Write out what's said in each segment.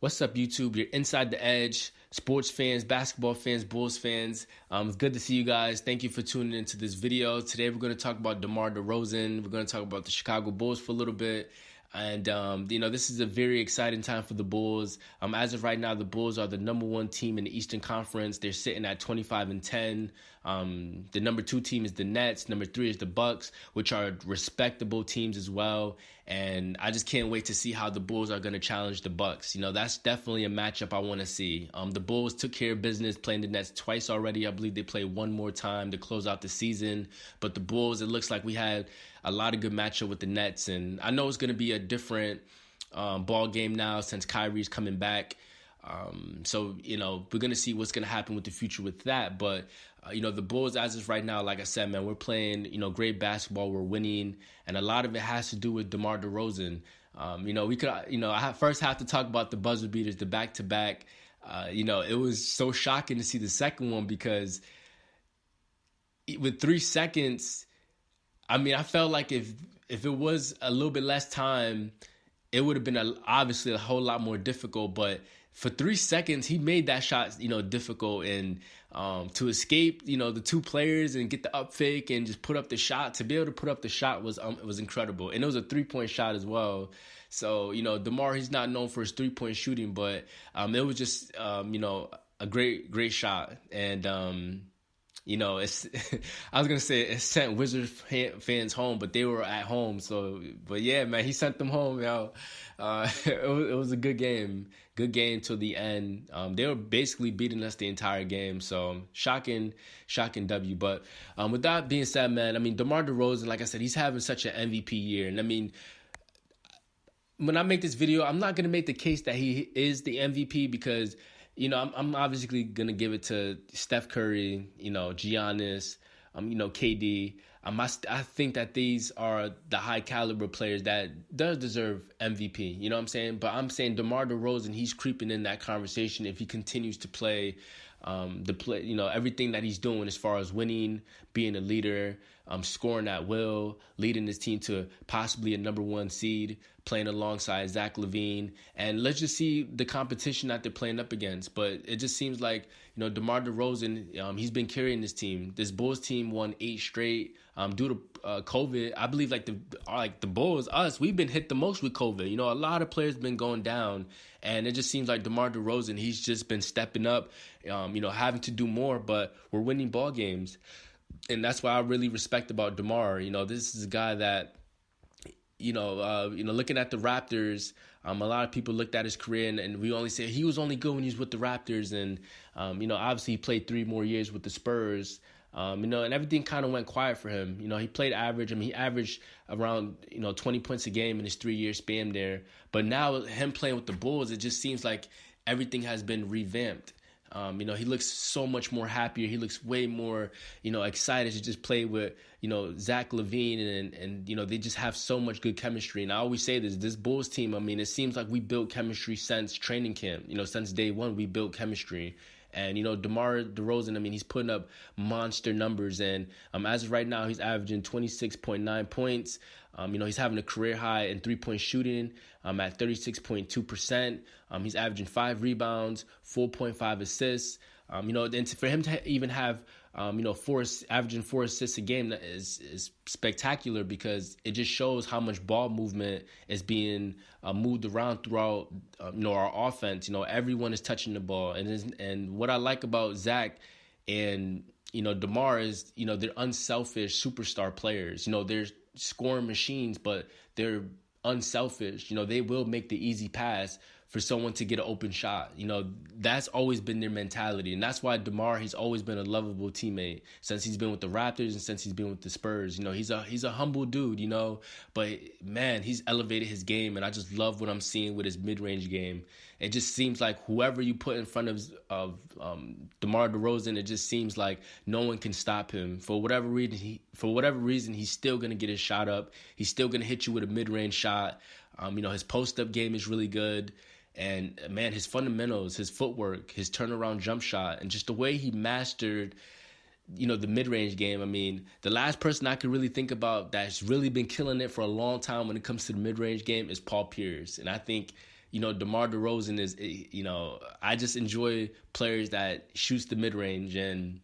What's up, YouTube? You're inside the edge. Sports fans, basketball fans, Bulls fans. It's good to see you guys. Thank you for tuning into this video. Today we're going to talk about DeMar DeRozan. We're going to talk about the Chicago Bulls for a little bit. And, this is a very exciting time for the Bulls. As of right now, the Bulls are the number one team in the Eastern Conference. They're sitting at 25-10. The number two team is the Nets. Number three is the Bucks, which are respectable teams as well. And I just can't wait to see how the Bulls are going to challenge the Bucks. That's definitely a matchup I want to see. The Bulls took care of business playing the Nets twice already. I believe they play one more time to close out the season. But the Bulls, it looks like we had a lot of good matchup with the Nets. And I know it's going to be a different ball game now since Kyrie's coming back. So we're going to see what's going to happen with the future with that. But, the Bulls, as is right now, like I said, man, we're playing, great basketball. We're winning. And a lot of it has to do with DeMar DeRozan. We could, I first have to talk about the buzzer beaters, the back-to-back. It was so shocking to see the second one because with 3 seconds, I felt like if it was a little bit less time, it would have been obviously a whole lot more difficult. But for 3 seconds, he made that shot, difficult. And to escape, the two players and get the up fake and just put up the shot, to be able to put up the shot was incredible. And it was a 3-point shot as well. So, DeMar, he's not known for his 3-point shooting, but it was just, a great shot. And, it's I was gonna say it sent Wizards fans home, but they were at home. So, but yeah, man, he sent them home. It was a good game till the end. They were basically beating us the entire game. So shocking W. But with that being said, man, DeMar DeRozan, like I said, he's having such an MVP year, and when I make this video, I'm not gonna make the case that he is the MVP because, I'm obviously going to give it to Steph Curry, Giannis, KD. I think that these are the high caliber players that does deserve MVP. You know what I'm saying? But I'm saying DeMar DeRozan, he's creeping in that conversation if he continues to play everything that he's doing as far as winning, being a leader, scoring at will, leading his team to possibly a number one seed, playing alongside Zach LaVine. And let's just see the competition that they're playing up against. But it just seems like, DeMar DeRozan, he's been carrying this team. This Bulls team won 8 straight due to COVID. I believe like the Bulls, us, we've been hit the most with COVID. A lot of players been going down. And it just seems like DeMar DeRozan, he's just been stepping up, having to do more. But we're winning ball games. And that's what I really respect about DeMar. This is a guy that, looking at the Raptors, a lot of people looked at his career and we only say he was only good when he was with the Raptors. And, obviously he played 3 more years with the Spurs, and everything kind of went quiet for him. He played average. He averaged around, 20 points a game in his 3-year span there. But now him playing with the Bulls, it just seems like everything has been revamped. He looks so much more happier. He looks way more, excited to just play with, Zach LaVine and they just have so much good chemistry. And I always say this Bulls team, it seems like we built chemistry since training camp. Since day one, we built chemistry. And, DeMar DeRozan, he's putting up monster numbers. And as of right now, he's averaging 26.9 points. He's having a career high in 3-point shooting at 36.2%. He's averaging 5 rebounds, 4.5 assists. And for him to even have, averaging 4 assists a game is spectacular because it just shows how much ball movement is being moved around throughout, our offense. Everyone is touching the ball. And what I like about Zach and, DeMar is, they're unselfish superstar players. They're scoring machines, but they're unselfish. They will make the easy pass for someone to get an open shot. That's always been their mentality. And that's why DeMar, he's always been a lovable teammate since he's been with the Raptors and since he's been with the Spurs. He's a humble dude, but man, he's elevated his game. And I just love what I'm seeing with his mid-range game. It just seems like whoever you put in front of DeMar DeRozan, it just seems like no one can stop him. For whatever reason, he's still going to get his shot up. He's still going to hit you with a mid-range shot. His post-up game is really good. And, man, his fundamentals, his footwork, his turnaround jump shot, and just the way he mastered, the mid-range game. The last person I could really think about that's really been killing it for a long time when it comes to the mid-range game is Paul Pierce. And I think, DeMar DeRozan is, I just enjoy players that shoots the mid-range. And,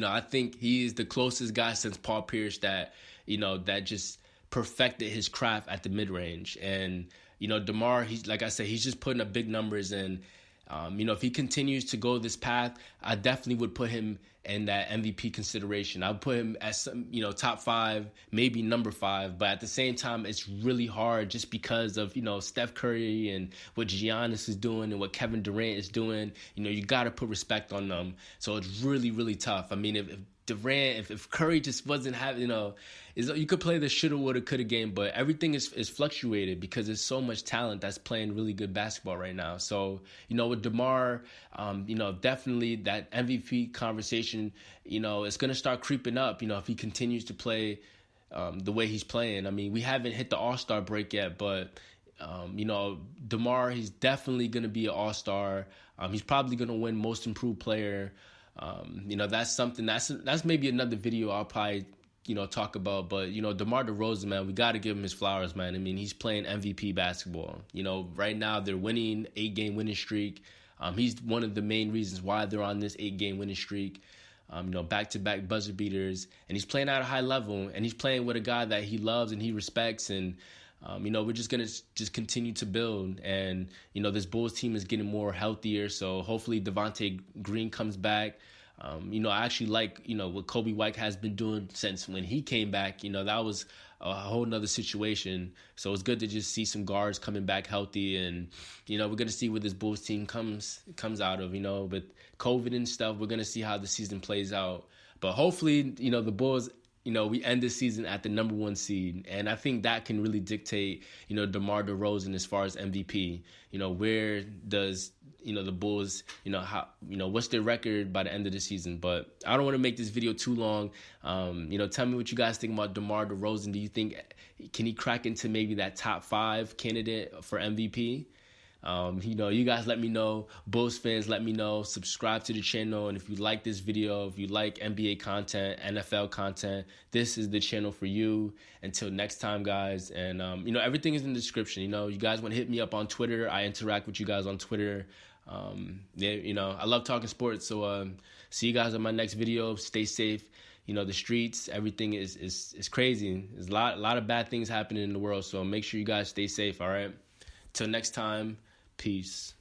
I think he is the closest guy since Paul Pierce that, that just perfected his craft at the mid-range. And, DeMar, he's, like I said, he's just putting up big numbers. And, if he continues to go this path, I definitely would put him in that MVP consideration. I would put him as some, top 5, maybe number 5. But at the same time, it's really hard just because of, Steph Curry and what Giannis is doing and what Kevin Durant is doing. You got to put respect on them. So it's really, really tough. I mean, if Durant, if Curry just wasn't having, you could play the shoulda, woulda, coulda game, but everything is fluctuated because there's so much talent that's playing really good basketball right now. So, with DeMar, definitely that MVP conversation, it's going to start creeping up, if he continues to play the way he's playing. I mean, we haven't hit the All-Star break yet, but, DeMar, he's definitely going to be an All-Star. He's probably going to win Most Improved Player. That's something that's maybe another video I'll probably, talk about. But, DeMar DeRozan, man, we got to give him his flowers, man. I mean, he's playing MVP basketball. Right now they're winning 8-game winning streak. He's one of the main reasons why they're on this 8-game winning streak. Back-to-back buzzer beaters. And he's playing at a high level. And he's playing with a guy that he loves and he respects. And, we're just going to just continue to build. And, this Bulls team is getting more healthier. So hopefully Devontae Green comes back. I actually like, what Kobe White has been doing since when he came back. That was a whole nother situation. So it's good to just see some guards coming back healthy. And, we're going to see what this Bulls team comes out of, with COVID and stuff. We're going to see how the season plays out. But hopefully, the Bulls, we end this season at the number 1 seed. And I think that can really dictate, DeMar DeRozan as far as MVP. Where does, the Bulls, how, what's their record by the end of the season? But I don't want to make this video too long. Tell me what you guys think about DeMar DeRozan. Do you think, can he crack into maybe that top 5 candidate for MVP? You guys let me know. Bulls fans, let me know. Subscribe to the channel. And if you like this video, if you like NBA content, NFL content, this is the channel for you. Until next time, guys. And, everything is in the description. You guys want to hit me up on Twitter. I interact with you guys on Twitter. I love talking sports. So see you guys on my next video. Stay safe. The streets, everything is crazy. There's a lot of bad things happening in the world. So make sure you guys stay safe, all right? Till next time. Peace.